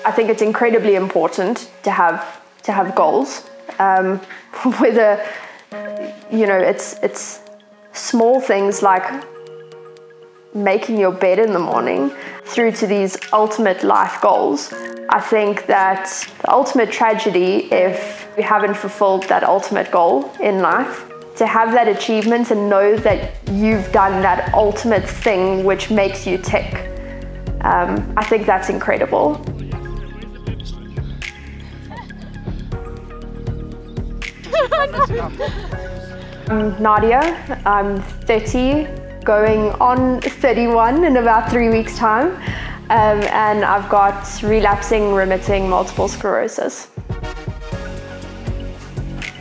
I think it's incredibly important to have goals, whether, you know, it's small things like making your bed in the morning through to these ultimate life goals. I think that the ultimate tragedy if you haven't fulfilled that ultimate goal in life, to have that achievement and know that you've done that ultimate thing which makes you tick. I think that's incredible. I'm Nadia, I'm 30, going on 31 in about 3 weeks' time, and I've got relapsing remitting multiple sclerosis.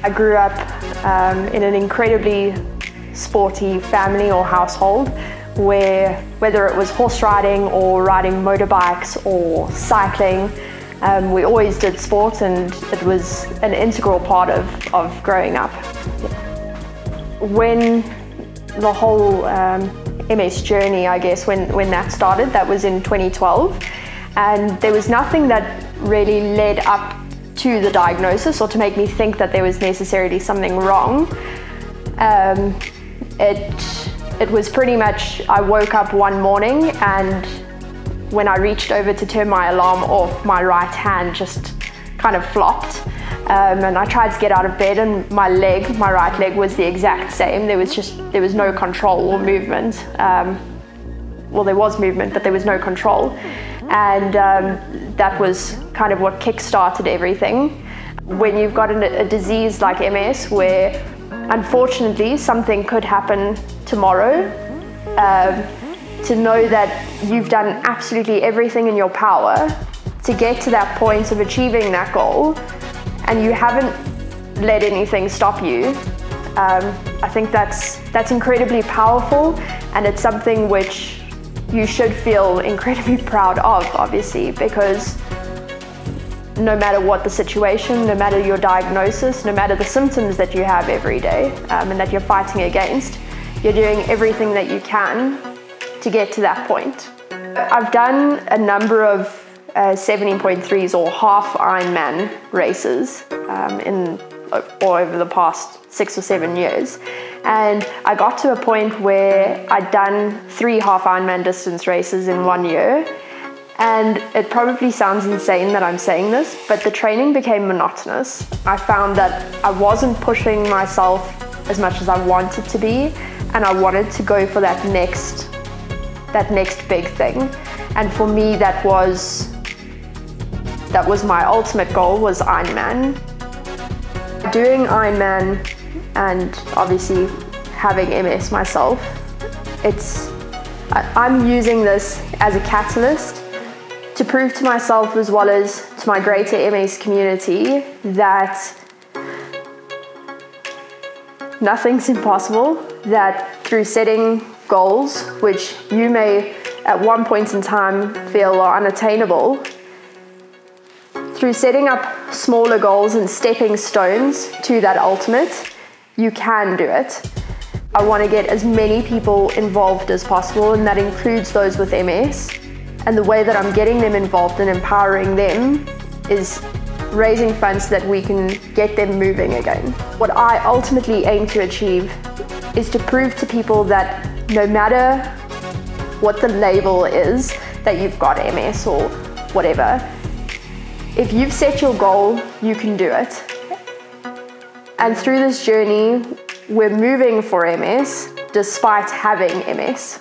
I grew up in an incredibly sporty family or household where, whether it was horse riding or riding motorbikes or cycling, we always did sport, and it was an integral part of growing up. When the whole MS journey, I guess, when that started, that was in 2012, and there was nothing that really led up to the diagnosis or to make me think that there was necessarily something wrong. It was pretty much, I woke up one morning, and when I reached over to turn my alarm off, my right hand just kind of flopped. And I tried to get out of bed, and my right leg was the exact same. There was no control or movement. Well, there was movement, but there was no control. And that was kind of what kick-started everything. When you've got a disease like MS, where unfortunately something could happen tomorrow, to know that you've done absolutely everything in your power to get to that point of achieving that goal, and you haven't let anything stop you, I think that's incredibly powerful, and it's something which you should feel incredibly proud of, obviously, because no matter what the situation, no matter your diagnosis, no matter the symptoms that you have every day and that you're fighting against, you're doing everything that you can to get to that point. I've done a number of 70.3s or half Ironman races all over the past 6 or 7 years. And I got to a point where I'd done 3 half Ironman distance races in 1 year. And it probably sounds insane that I'm saying this, but the training became monotonous. I found that I wasn't pushing myself as much as I wanted to be, and I wanted to go for that next big thing. And for me, that was my ultimate goal, was Ironman. Doing Ironman and obviously having MS myself, I'm using this as a catalyst to prove to myself, as well as to my greater MS community, that nothing's impossible, that through setting goals, which you may at one point in time feel are unattainable, through setting up smaller goals and stepping stones to that ultimate, you can do it. I want to get as many people involved as possible, and that includes those with MS. And the way that I'm getting them involved and empowering them is raising funds so that we can get them moving again. What I ultimately aim to achieve is to prove to people that no matter what the label is that you've got MS or whatever, if you've set your goal, you can do it. And through this journey, we're moving for MS despite having MS.